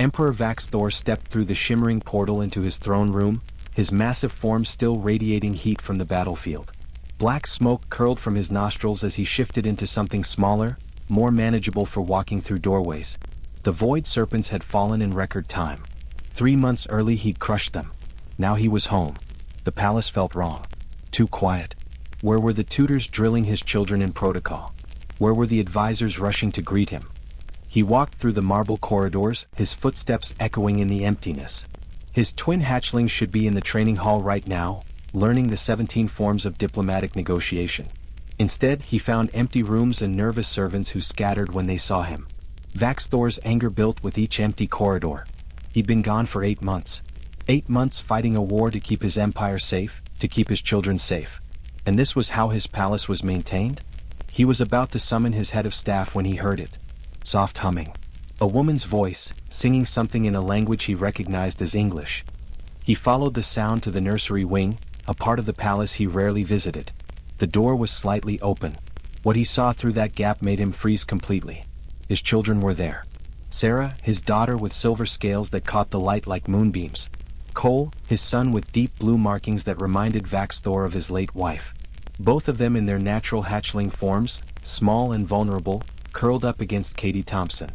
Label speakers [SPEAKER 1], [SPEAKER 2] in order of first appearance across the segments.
[SPEAKER 1] Emperor Vaxthor stepped through the shimmering portal into his throne room, his massive form still radiating heat from the battlefield. Black smoke curled from his nostrils as he shifted into something smaller, more manageable for walking through doorways. The void serpents had fallen in record time. 3 months early he'd crushed them. Now he was home. The palace felt wrong. Too quiet. Where were the tutors drilling his children in protocol? Where were the advisors rushing to greet him? He walked through the marble corridors, his footsteps echoing in the emptiness. His twin hatchlings should be in the training hall right now, learning the 17 forms of diplomatic negotiation. Instead, he found empty rooms and nervous servants who scattered when they saw him. Vaxthor's anger built with each empty corridor. He'd been gone for 8 months. 8 months fighting a war to keep his empire safe, to keep his children safe. And this was how his palace was maintained? He was about to summon his head of staff when he heard it. Soft humming. A woman's voice, singing something in a language he recognized as English. He followed the sound to the nursery wing, a part of the palace he rarely visited. The door was slightly open. What he saw through that gap made him freeze completely. His children were there. Sarah, his daughter with silver scales that caught the light like moonbeams. Cole, his son with deep blue markings that reminded Vaxthor of his late wife. Both of them in their natural hatchling forms, small and vulnerable, curled up against Katie Thompson.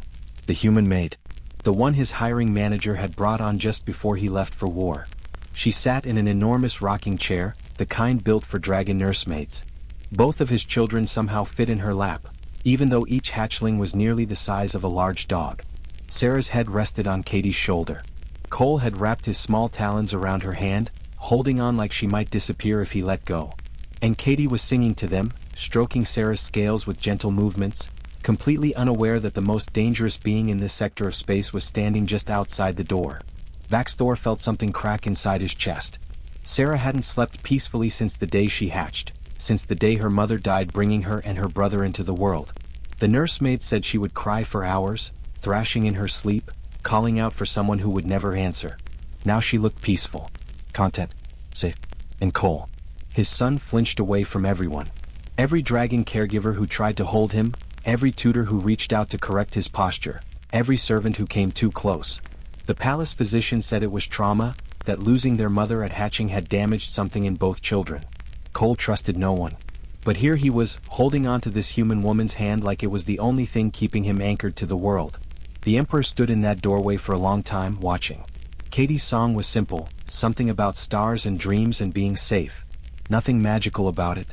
[SPEAKER 1] The human maid. The one his hiring manager had brought on just before he left for war. She sat in an enormous rocking chair, the kind built for dragon nursemaids. Both of his children somehow fit in her lap, even though each hatchling was nearly the size of a large dog. Sarah's head rested on Katie's shoulder. Cole had wrapped his small talons around her hand, holding on like she might disappear if he let go. And Katie was singing to them, stroking Sarah's scales with gentle movements, completely unaware that the most dangerous being in this sector of space was standing just outside the door. Vaxthor felt something crack inside his chest. Sarah hadn't slept peacefully since the day she hatched, since the day her mother died bringing her and her brother into the world. The nursemaid said she would cry for hours, thrashing in her sleep, calling out for someone who would never answer. Now she looked peaceful. Content, safe, and Cole. His son flinched away from everyone. Every dragon caregiver who tried to hold him, every tutor who reached out to correct his posture, every servant who came too close. The palace physician said it was trauma, that losing their mother at hatching had damaged something in both children. Cole trusted no one. But here he was, holding on to this human woman's hand like it was the only thing keeping him anchored to the world. The Emperor stood in that doorway for a long time, watching. Katie's song was simple, something about stars and dreams and being safe. Nothing magical about it.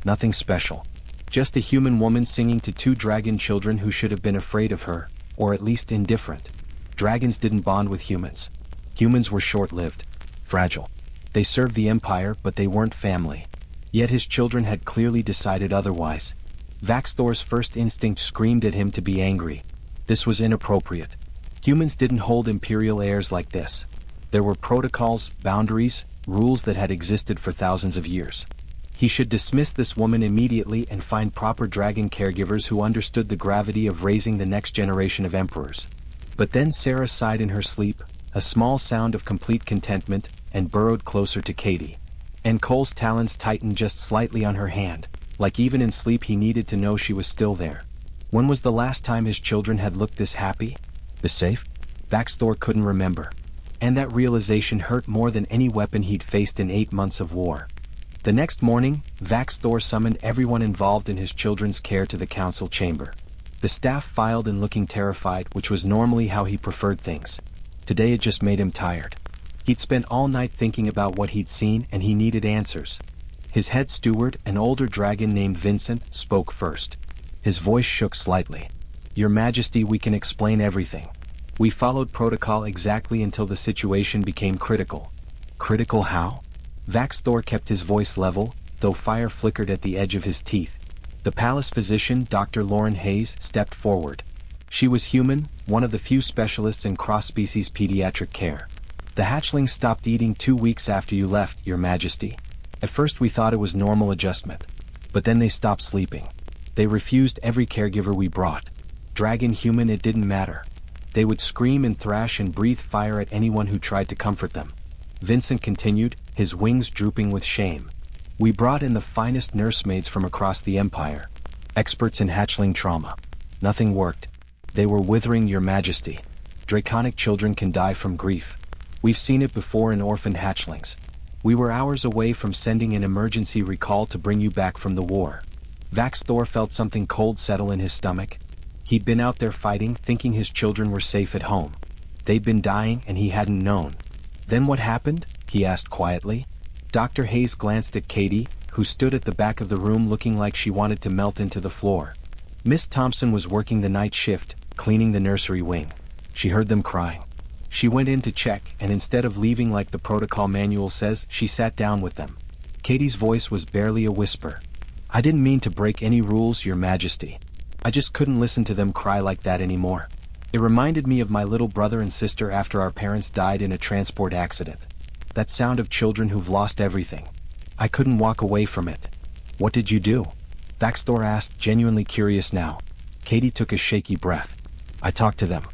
[SPEAKER 1] Nothing special. Just a human woman singing to 2 dragon children who should have been afraid of her, or at least indifferent. Dragons didn't bond with humans. Humans were short-lived. Fragile. They served the Empire, but they weren't family. Yet his children had clearly decided otherwise. Vaxthor's first instinct screamed at him to be angry. This was inappropriate. Humans didn't hold imperial heirs like this. There were protocols, boundaries, rules that had existed for thousands of years. He should dismiss this woman immediately and find proper dragon caregivers who understood the gravity of raising the next generation of emperors. But then Sarah sighed in her sleep, a small sound of complete contentment, and burrowed closer to Katie. And Cole's talons tightened just slightly on her hand, like even in sleep he needed to know she was still there. When was the last time his children had looked this happy? The safe? Vaxthor couldn't remember. And that realization hurt more than any weapon he'd faced in 8 months of war. The next morning, Vaxthor summoned everyone involved in his children's care to the council chamber. The staff filed in looking terrified, which was normally how he preferred things. Today it just made him tired. He'd spent all night thinking about what he'd seen and he needed answers. His head steward, an older dragon named Vincent, spoke first. His voice shook slightly. "Your Majesty, we can explain everything. We followed protocol exactly until the situation became critical." Critical how? Vaxthor kept his voice level, though fire flickered at the edge of his teeth. The palace physician, Dr. Lauren Hayes, stepped forward. She was human, one of the few specialists in cross-species pediatric care. "The hatchlings stopped eating 2 weeks after you left, Your Majesty. At first we thought it was normal adjustment. But then they stopped sleeping. They refused every caregiver we brought. Dragon, human, it didn't matter. They would scream and thrash and breathe fire at anyone who tried to comfort them." Vincent continued, his wings drooping with shame. "We brought in the finest nursemaids from across the Empire. Experts in hatchling trauma. Nothing worked. They were withering, Your Majesty. Draconic children can die from grief. We've seen it before in orphaned hatchlings. We were hours away from sending an emergency recall to bring you back from the war. Vaxthor felt something cold settle in his stomach. He'd been out there fighting, thinking his children were safe at home. They'd been dying and he hadn't known. Then what happened? He asked quietly. Dr. Hayes glanced at Katie, who stood at the back of the room looking like she wanted to melt into the floor. Miss Thompson was working the night shift, cleaning the nursery wing. She heard them crying. She went in to check, and instead of leaving like the protocol manual says, she sat down with them. Katie's voice was barely a whisper. I didn't mean to break any rules, Your Majesty. I just couldn't listen to them cry like that anymore. It reminded me of my little brother and sister after our parents died in a transport accident. That sound of children who've lost everything. I couldn't walk away from it. What did you do? Vaxthor asked, genuinely curious now. Katie took a shaky breath. I talked to them.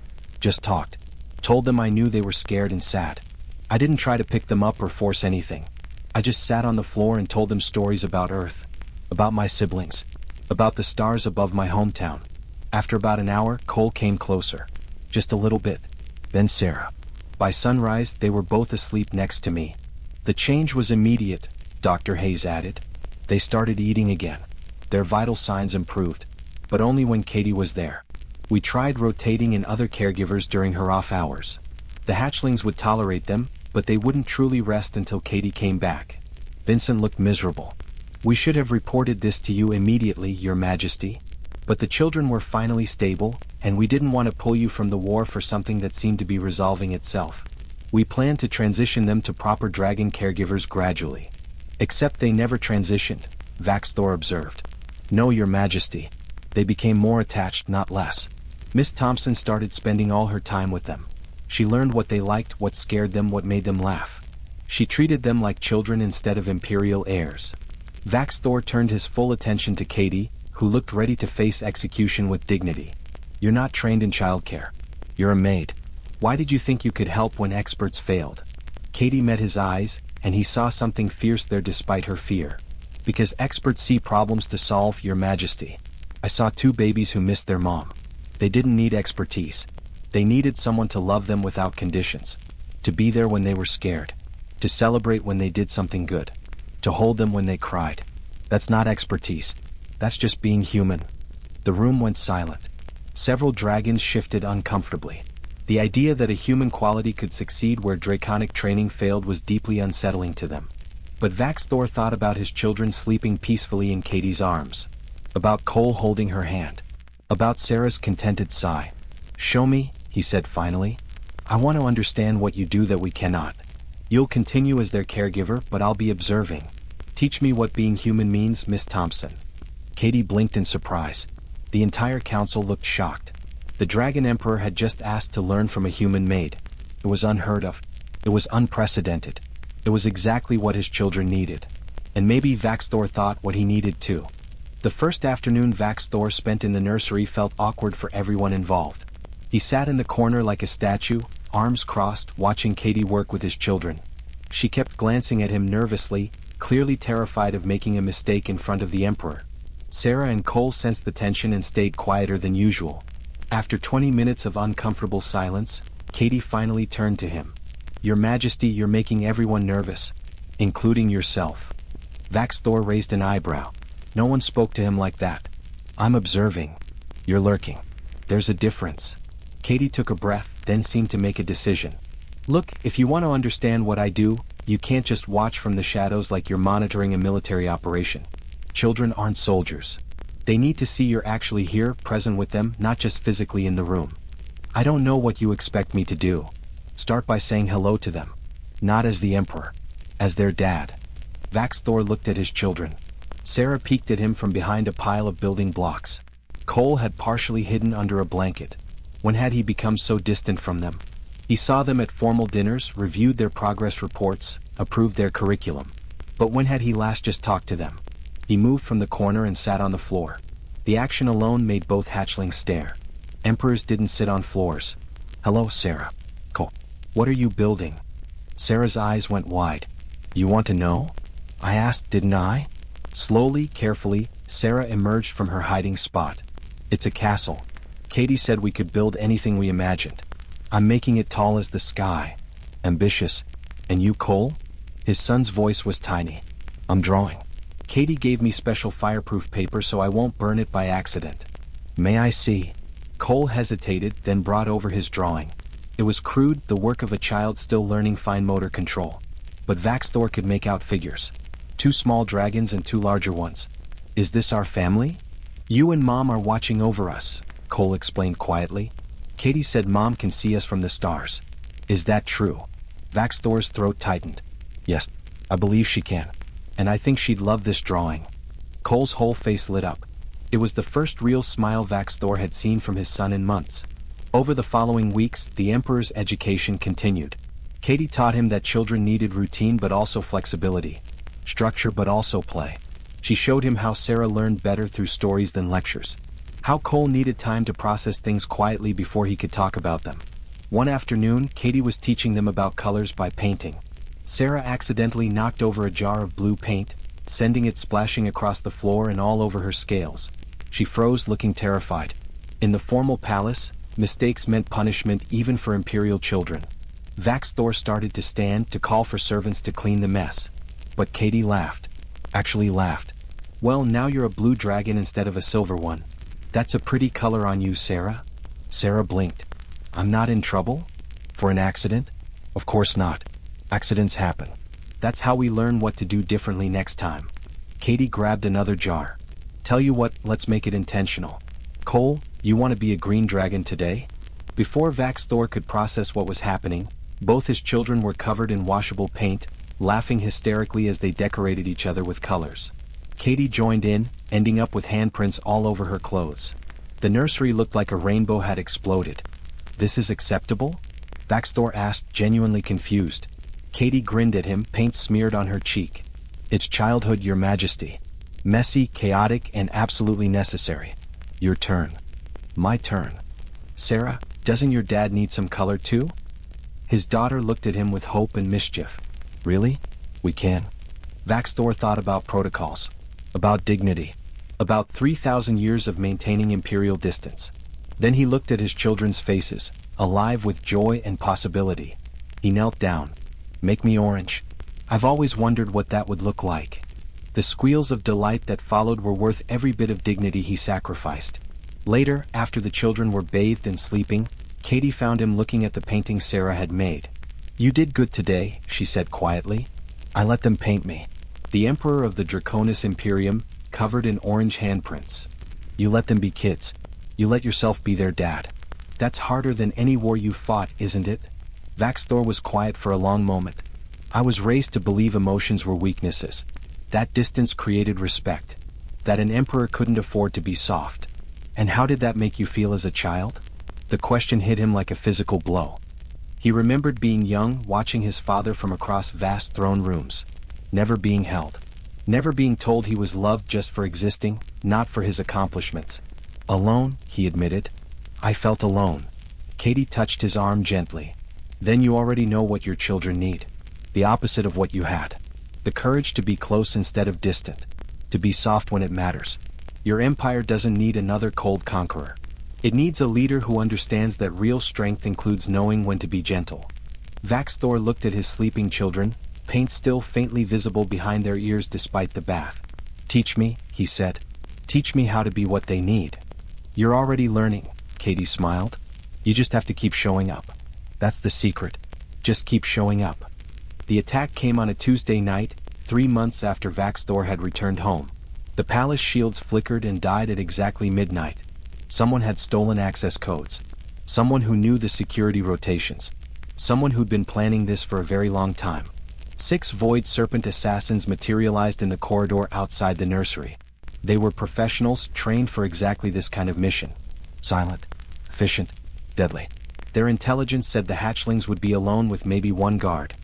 [SPEAKER 1] Just talked. Told them I knew they were scared and sad. I didn't try to pick them up or force anything. I just sat on the floor and told them stories about Earth. About my siblings. About the stars above my hometown. After about an hour, Cole came closer. Just a little bit. Then Sarah. By sunrise, they were both asleep next to me. The change was immediate, Dr. Hayes added. They started eating again. Their vital signs improved. But only when Katie was there. We tried rotating in other caregivers during her off hours. The hatchlings would tolerate them, but they wouldn't truly rest until Katie came back. Vincent looked miserable. We should have reported this to you immediately, Your Majesty. But the children were finally stable, and we didn't want to pull you from the war for something that seemed to be resolving itself. We planned to transition them to proper dragon caregivers gradually. Except they never transitioned, Vaxthor observed. No, Your Majesty. They became more attached, not less. Miss Thompson started spending all her time with them. She learned what they liked, what scared them, what made them laugh. She treated them like children instead of imperial heirs. Vaxthor turned his full attention to Katie, who looked ready to face execution with dignity. You're not trained in childcare. You're a maid. Why did you think you could help when experts failed? Katie met his eyes, and he saw something fierce there despite her fear. Because experts see problems to solve, Your Majesty. I saw 2 babies who missed their mom. They didn't need expertise. They needed someone to love them without conditions. To be there when they were scared. To celebrate when they did something good. To hold them when they cried. That's not expertise. That's just being human. The room went silent. Several dragons shifted uncomfortably. The idea that a human quality could succeed where draconic training failed was deeply unsettling to them. But Vaxthor thought about his children sleeping peacefully in Katie's arms. About Cole holding her hand. About Sarah's contented sigh. Show me, he said finally. I want to understand what you do that we cannot. You'll continue as their caregiver, but I'll be observing. Teach me what being human means, Miss Thompson. Katie blinked in surprise. The entire council looked shocked. The Dragon Emperor had just asked to learn from a human maid. It was unheard of. It was unprecedented. It was exactly what his children needed. And maybe Vaxthor thought what he needed too. The first afternoon Vaxthor spent in the nursery felt awkward for everyone involved. He sat in the corner like a statue, arms crossed, watching Katie work with his children. She kept glancing at him nervously, clearly terrified of making a mistake in front of the Emperor. Sarah and Cole sensed the tension and stayed quieter than usual. After 20 minutes of uncomfortable silence, Katie finally turned to him. Your Majesty, you're making everyone nervous. Including yourself. Vaxthor raised an eyebrow. No one spoke to him like that. I'm observing. You're lurking. There's a difference. Katie took a breath, then seemed to make a decision. Look, if you want to understand what I do, you can't just watch from the shadows like you're monitoring a military operation. Children aren't soldiers. They need to see you're actually here, present with them, not just physically in the room. I don't know what you expect me to do. Start by saying hello to them. Not as the Emperor. As their dad. Vaxthor looked at his children. Sarah peeked at him from behind a pile of building blocks. Cole had partially hidden under a blanket. When had he become so distant from them? He saw them at formal dinners, reviewed their progress reports, approved their curriculum. But when had he last just talked to them? He moved from the corner and sat on the floor. The action alone made both hatchlings stare. Emperors didn't sit on floors. Hello, Sarah. Cole. What are you building? Sarah's eyes went wide. You want to know? I asked, didn't I? Slowly, carefully, Sarah emerged from her hiding spot. It's a castle. Katie said we could build anything we imagined. I'm making it tall as the sky. Ambitious. And you, Cole? His son's voice was tiny. I'm drawing. Katie gave me special fireproof paper so I won't burn it by accident. May I see? Cole hesitated, then brought over his drawing. It was crude, the work of a child still learning fine motor control. But Vaxthor could make out figures. 2 small dragons and 2 larger ones. Is this our family? You and Mom are watching over us, Cole explained quietly. Katie said Mom can see us from the stars. Is that true? Vaxthor's throat tightened. Yes, I believe she can. And I think she'd love this drawing. Cole's whole face lit up. It was the first real smile Vaxthor had seen from his son in months. Over the following weeks, the Emperor's education continued. Katie taught him that children needed routine but also flexibility. Structure but also play. She showed him how Sarah learned better through stories than lectures. How Cole needed time to process things quietly before he could talk about them. One afternoon, Katie was teaching them about colors by painting. Sarah accidentally knocked over a jar of blue paint, sending it splashing across the floor and all over her scales. She froze, looking terrified. In the formal palace, mistakes meant punishment even for imperial children. Vaxthor started to stand to call for servants to clean the mess. But Katie laughed. Actually laughed. Well, now you're a blue dragon instead of a silver one. That's a pretty color on you, Sarah. Sarah blinked. I'm not in trouble? For an accident? Of course not. Accidents happen. That's how we learn what to do differently next time. Katie grabbed another jar. Tell you what, let's make it intentional. Cole, you want to be a green dragon today? Before Vaxthor could process what was happening, both his children were covered in washable paint, laughing hysterically as they decorated each other with colors. Katie joined in, ending up with handprints all over her clothes. The nursery looked like a rainbow had exploded. This is acceptable? Vaxthor asked, genuinely confused. Katie grinned at him, paint smeared on her cheek. It's childhood, Your Majesty. Messy, chaotic, and absolutely necessary. Your turn. My turn. Sarah, doesn't your dad need some color too? His daughter looked at him with hope and mischief. Really? We can. Vaxthor thought about protocols. About dignity. About 3,000 years of maintaining imperial distance. Then he looked at his children's faces, alive with joy and possibility. He knelt down. Make me orange. I've always wondered what that would look like. The squeals of delight that followed were worth every bit of dignity he sacrificed. Later, after the children were bathed and sleeping, Katie found him looking at the painting Sarah had made. You did good today, she said quietly. I let them paint me. The Emperor of the Draconis Imperium, covered in orange handprints. You let them be kids. You let yourself be their dad. That's harder than any war you've fought, isn't it? Vaxthor was quiet for a long moment. I was raised to believe emotions were weaknesses. That distance created respect. That an emperor couldn't afford to be soft. And how did that make you feel as a child? The question hit him like a physical blow. He remembered being young, watching his father from across vast throne rooms. Never being held. Never being told he was loved just for existing, not for his accomplishments. Alone, he admitted. I felt alone. Katie touched his arm gently. Then you already know what your children need. The opposite of what you had. The courage to be close instead of distant. To be soft when it matters. Your empire doesn't need another cold conqueror. It needs a leader who understands that real strength includes knowing when to be gentle. Vaxthor looked at his sleeping children, paint still faintly visible behind their ears despite the bath. Teach me, he said. Teach me how to be what they need. You're already learning, Katie smiled. You just have to keep showing up. That's the secret. Just keep showing up. The attack came on a Tuesday night, 3 months after Vaxthor had returned home. The palace shields flickered and died at exactly midnight. Someone had stolen access codes. Someone who knew the security rotations. Someone who'd been planning this for a very long time. 6 Void Serpent assassins materialized in the corridor outside the nursery. They were professionals trained for exactly this kind of mission. Silent, efficient, deadly. Their intelligence said the hatchlings would be alone with maybe one guard.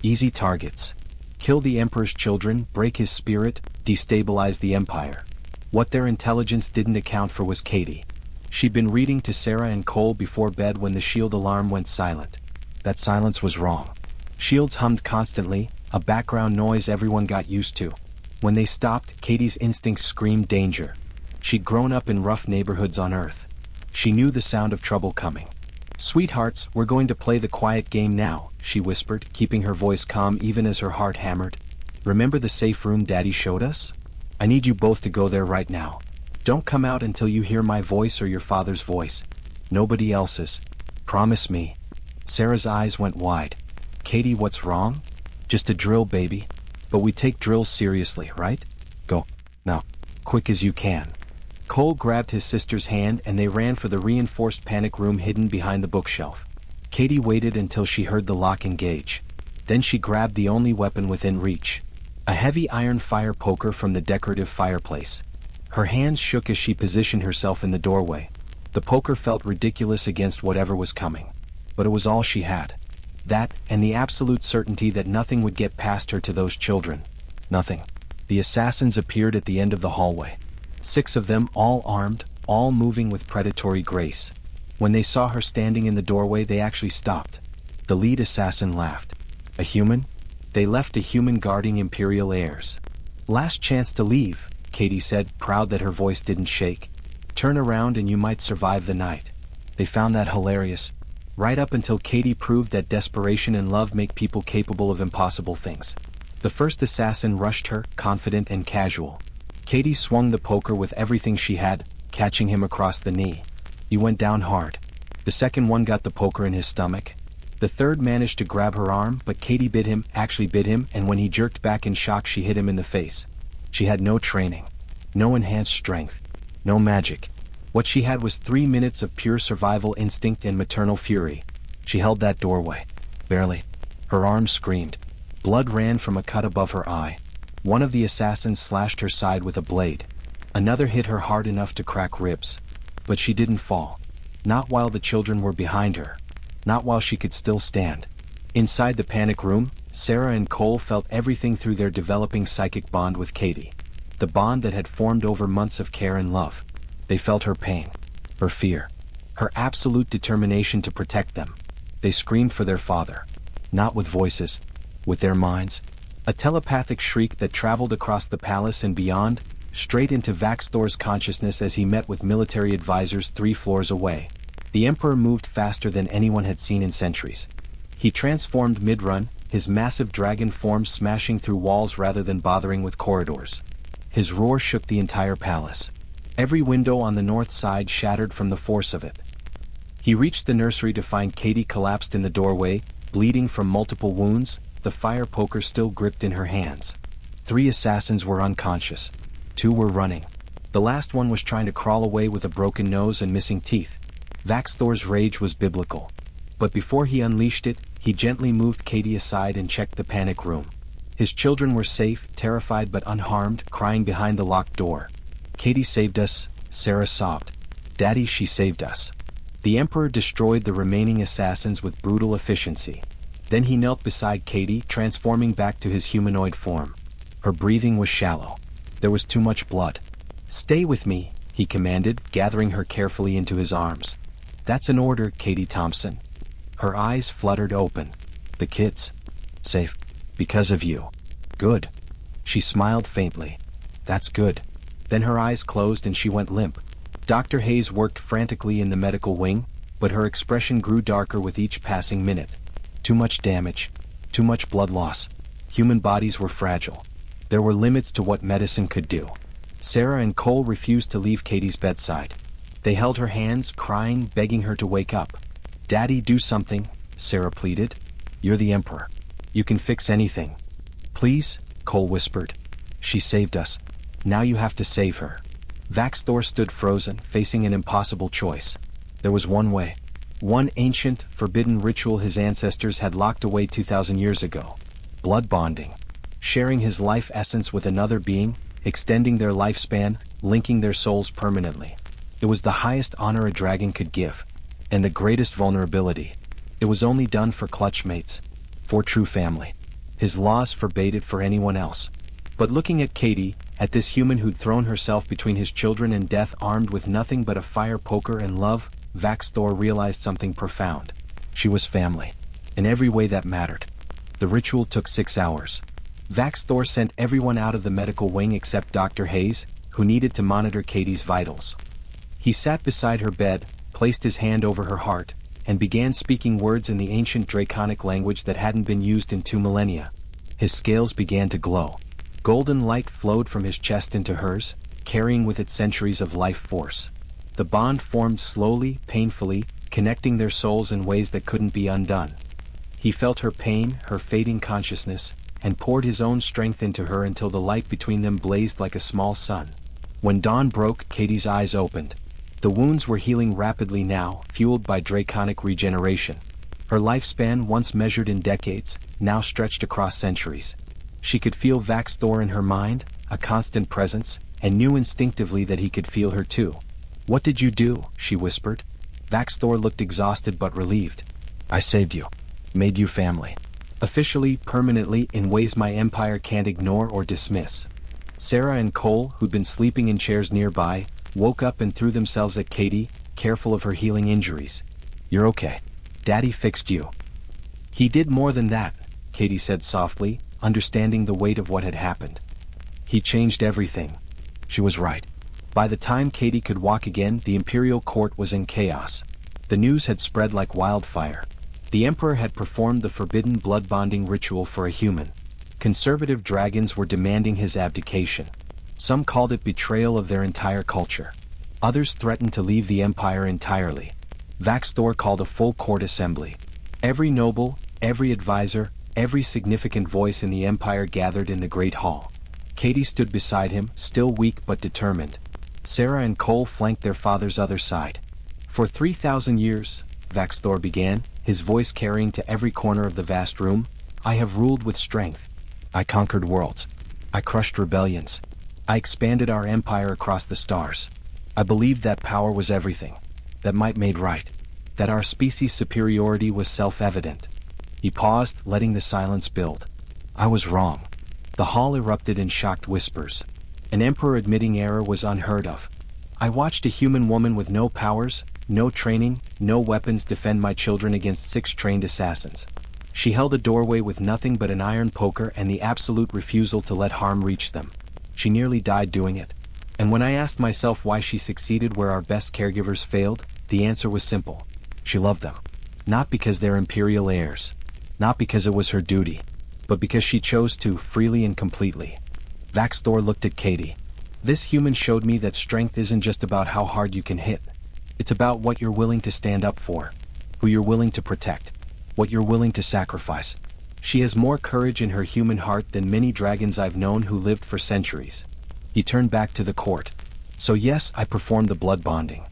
[SPEAKER 1] Easy targets. Kill the Emperor's children, break his spirit, destabilize the Empire. What their intelligence didn't account for was Katie. She'd been reading to Sarah and Cole before bed when the shield alarm went silent. That silence was wrong. Shields hummed constantly, a background noise everyone got used to. When they stopped, Katie's instincts screamed danger. She'd grown up in rough neighborhoods on Earth. She knew the sound of trouble coming. "Sweethearts, we're going to play the quiet game now," she whispered, keeping her voice calm even as her heart hammered. "Remember the safe room Daddy showed us? I need you both to go there right now. Don't come out until you hear my voice or your father's voice. Nobody else's. Promise me." Sarah's eyes went wide. "Katie, what's wrong?" "Just a drill, baby. But we take drills seriously, right? Go. Now. Quick as you can." Cole grabbed his sister's hand and they ran for the reinforced panic room hidden behind the bookshelf. Katie waited until she heard the lock engage. Then she grabbed the only weapon within reach. A heavy iron fire poker from the decorative fireplace. Her hands shook as she positioned herself in the doorway. The poker felt ridiculous against whatever was coming. But it was all she had. That, and the absolute certainty that nothing would get past her to those children. Nothing. The assassins appeared at the end of the hallway. 6 of them, all armed, all moving with predatory grace. When they saw her standing in the doorway, they actually stopped. The lead assassin laughed. "A human?" "They left a human guarding Imperial heirs." "Last chance to leave," Katie said, proud that her voice didn't shake. "Turn around and you might survive the night." They found that hilarious. Right up until Katie proved that desperation and love make people capable of impossible things. The first assassin rushed her, confident and casual. Katie swung the poker with everything she had, catching him across the knee. He went down hard. The second one got the poker in his stomach. The third managed to grab her arm, but Katie bit him, and when he jerked back in shock, she hit him in the face. She had no training, no enhanced strength, no magic. What she had was 3 minutes of pure survival instinct and maternal fury. She held that doorway. Barely. Her arm screamed. Blood ran from a cut above her eye. One of the assassins slashed her side with a blade. Another hit her hard enough to crack ribs. But she didn't fall. Not while the children were behind her. Not while she could still stand. Inside the panic room, Sarah and Cole felt everything through their developing psychic bond with Katie. The bond that had formed over months of care and love. They felt her pain, her fear, her absolute determination to protect them. They screamed for their father. Not with voices, with their minds. A telepathic shriek that traveled across the palace and beyond, straight into Vaxthor's consciousness as he met with military advisors 3 floors away. The Emperor moved faster than anyone had seen in centuries. He transformed mid-run, his massive dragon form smashing through walls rather than bothering with corridors. His roar shook the entire palace. Every window on the north side shattered from the force of it. He reached the nursery to find Katie collapsed in the doorway, bleeding from multiple wounds, the fire poker still gripped in her hands. 3 assassins were unconscious. 2 were running. The last one was trying to crawl away with a broken nose and missing teeth. Vaxthor's rage was biblical. But before he unleashed it, he gently moved Katie aside and checked the panic room. His children were safe, terrified but unharmed, crying behind the locked door. "Katie saved us," Sarah sobbed. "Daddy, she saved us." The Emperor destroyed the remaining assassins with brutal efficiency. Then he knelt beside Katie, transforming back to his humanoid form. Her breathing was shallow. There was too much blood. "Stay with me," he commanded, gathering her carefully into his arms. "That's an order, Katie Thompson." Her eyes fluttered open. "The kids? Safe? Because of you. Good." She smiled faintly. "That's good." Then her eyes closed and she went limp. Dr. Hayes worked frantically in the medical wing, but her expression grew darker with each passing minute. Too much damage. Too much blood loss. Human bodies were fragile. There were limits to what medicine could do. Sarah and Cole refused to leave Katie's bedside. They held her hands, crying, begging her to wake up. "Daddy, do something," Sarah pleaded. "You're the Emperor. You can fix anything." "Please," Cole whispered. "She saved us. Now you have to save her." Vaxthor stood frozen, facing an impossible choice. There was one way. One ancient, forbidden ritual his ancestors had locked away 2,000 years ago. Blood bonding. Sharing his life essence with another being, extending their lifespan, linking their souls permanently. It was the highest honor a dragon could give. And the greatest vulnerability. It was only done for clutch mates. For true family. His laws forbade it for anyone else. But looking at Katie, at this human who'd thrown herself between his children and death armed with nothing but a fire poker and love, Vaxthor realized something profound. She was family. In every way that mattered. The ritual took 6 hours. Vaxthor sent everyone out of the medical wing except Dr. Hayes, who needed to monitor Katie's vitals. He sat beside her bed, placed his hand over her heart, and began speaking words in the ancient draconic language that hadn't been used in 2 millennia. His scales began to glow. Golden light flowed from his chest into hers, carrying with it centuries of life force. The bond formed slowly, painfully, connecting their souls in ways that couldn't be undone. He felt her pain, her fading consciousness, and poured his own strength into her until the light between them blazed like a small sun. When dawn broke, Katie's eyes opened. The wounds were healing rapidly now, fueled by draconic regeneration. Her lifespan, once measured in decades, now stretched across centuries. She could feel Vaxthor in her mind, a constant presence, and knew instinctively that he could feel her too. "What did you do?" she whispered. Vaxthor looked exhausted but relieved. "I saved you. Made you family. Officially, permanently, in ways my empire can't ignore or dismiss." Sarah and Cole, who'd been sleeping in chairs nearby, woke up and threw themselves at Katie, careful of her healing injuries. "You're okay. Daddy fixed you." "He did more than that," Katie said softly, understanding the weight of what had happened. "He changed everything." She was right. By the time Katie could walk again, the imperial court was in chaos. The news had spread like wildfire. The emperor had performed the forbidden blood bonding ritual for a human. Conservative dragons were demanding his abdication. Some called it betrayal of their entire culture. Others threatened to leave the empire entirely. Vaxthor called a full court assembly. Every noble, every advisor, every significant voice in the empire gathered in the great hall. Katie stood beside him, still weak but determined. Sarah and Cole flanked their father's other side. "For 3,000 years, Vaxthor began, his voice carrying to every corner of the vast room, "I have ruled with strength. I conquered worlds. I crushed rebellions. I expanded our empire across the stars. I believed that power was everything, that might made right, that our species' superiority was self-evident." He paused, letting the silence build. "I was wrong." The hall erupted in shocked whispers. An emperor admitting error was unheard of. "I watched a human woman with no powers, no training, no weapons defend my children against 6 trained assassins. She held a doorway with nothing but an iron poker and the absolute refusal to let harm reach them. She nearly died doing it. And when I asked myself why she succeeded where our best caregivers failed, the answer was simple. She loved them. Not because they're imperial heirs. Not because it was her duty. But because she chose to, freely and completely." Vaxthor looked at Katie. "This human showed me that strength isn't just about how hard you can hit. It's about what you're willing to stand up for, who you're willing to protect, what you're willing to sacrifice. She has more courage in her human heart than many dragons I've known who lived for centuries." He turned back to the court. "So yes, I performed the blood bonding.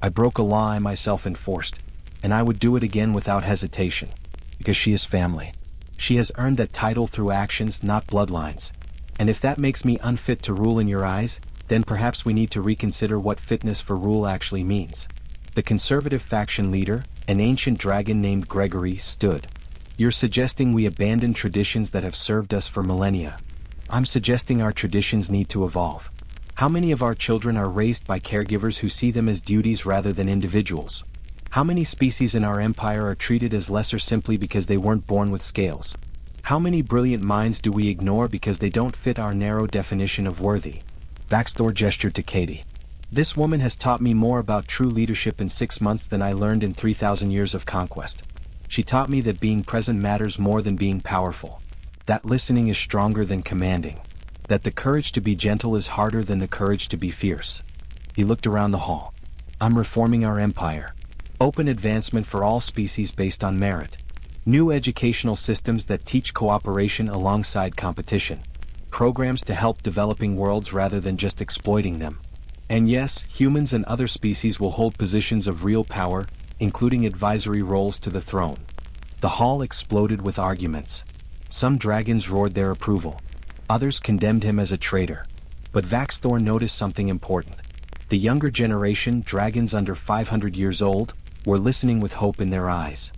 [SPEAKER 1] I broke a law I myself enforced, and I would do it again without hesitation, because she is family. She has earned that title through actions, not bloodlines. And if that makes me unfit to rule in your eyes, then perhaps we need to reconsider what fitness for rule actually means." The conservative faction leader, an ancient dragon named Gregory, stood. "You're suggesting we abandon traditions that have served us for millennia. I'm suggesting our traditions need to evolve. How many of our children are raised by caregivers who see them as duties rather than individuals? How many species in our empire are treated as lesser simply because they weren't born with scales? How many brilliant minds do we ignore because they don't fit our narrow definition of worthy?" Vaxthor gestured to Katie. "This woman has taught me more about true leadership in 6 months than I learned in 3,000 years of conquest. She taught me that being present matters more than being powerful. That listening is stronger than commanding. That the courage to be gentle is harder than the courage to be fierce." He looked around the hall. "I'm reforming our empire. Open advancement for all species based on merit. New educational systems that teach cooperation alongside competition. Programs to help developing worlds rather than just exploiting them. And yes, humans and other species will hold positions of real power, including advisory roles to the throne." The hall exploded with arguments. Some dragons roared their approval. Others condemned him as a traitor. But Vaxthor noticed something important. The younger generation, dragons under 500 years old, were listening with hope in their eyes.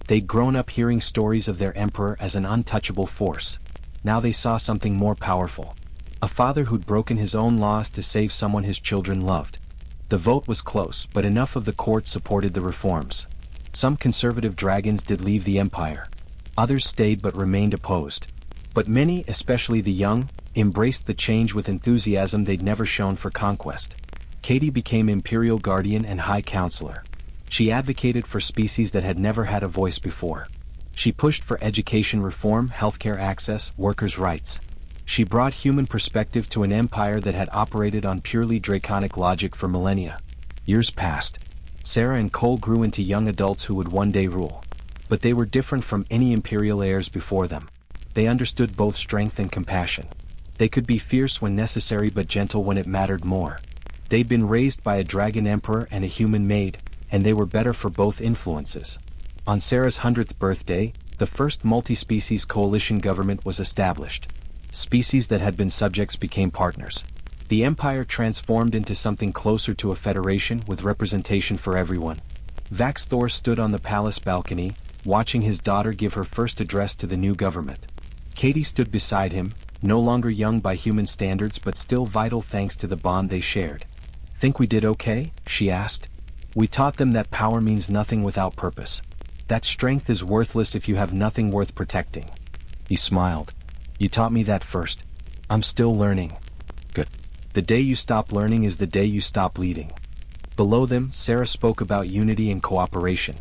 [SPEAKER 1] They'd grown up hearing stories of their emperor as an untouchable force. Now they saw something more powerful. A father who'd broken his own laws to save someone his children loved. The vote was close, but enough of the court supported the reforms. Some conservative dragons did leave the empire. Others stayed but remained opposed. But many, especially the young, embraced the change with enthusiasm they'd never shown for conquest. Katie became imperial guardian and high counselor. She advocated for species that had never had a voice before. She pushed for education reform, healthcare access, workers' rights. She brought human perspective to an empire that had operated on purely draconic logic for millennia. Years passed. Sarah and Cole grew into young adults who would one day rule. But they were different from any imperial heirs before them. They understood both strength and compassion. They could be fierce when necessary but gentle when it mattered more. They'd been raised by a dragon emperor and a human maid, and they were better for both influences. On Sarah's 100th birthday, the first multi-species coalition government was established. Species that had been subjects became partners. The empire transformed into something closer to a federation with representation for everyone. Vax Thor stood on the palace balcony, watching his daughter give her first address to the new government. Katie stood beside him, no longer young by human standards but still vital thanks to the bond they shared. "Think we did okay?" she asked. "We taught them that power means nothing without purpose. That strength is worthless if you have nothing worth protecting." He smiled. "You taught me that first. I'm still learning." "Good. The day you stop learning is the day you stop leading." Below them, Sarah spoke about unity and cooperation.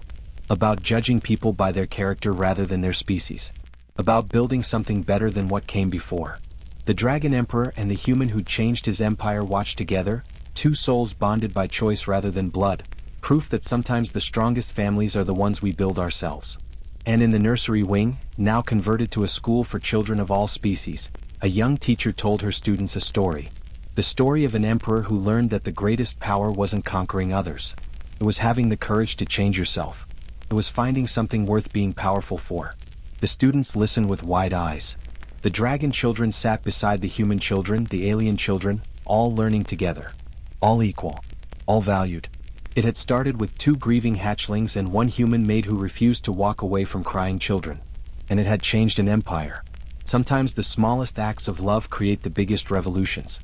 [SPEAKER 1] About judging people by their character rather than their species. About building something better than what came before. The Dragon Emperor and the human who changed his empire watched together, two souls bonded by choice rather than blood, proof that sometimes the strongest families are the ones we build ourselves. And in the nursery wing, now converted to a school for children of all species, a young teacher told her students a story. The story of an emperor who learned that the greatest power wasn't conquering others. It was having the courage to change yourself. It was finding something worth being powerful for. The students listened with wide eyes. The dragon children sat beside the human children, the alien children, all learning together. All equal. All valued. It had started with two grieving hatchlings and one human maid who refused to walk away from crying children. And it had changed an empire. Sometimes the smallest acts of love create the biggest revolutions.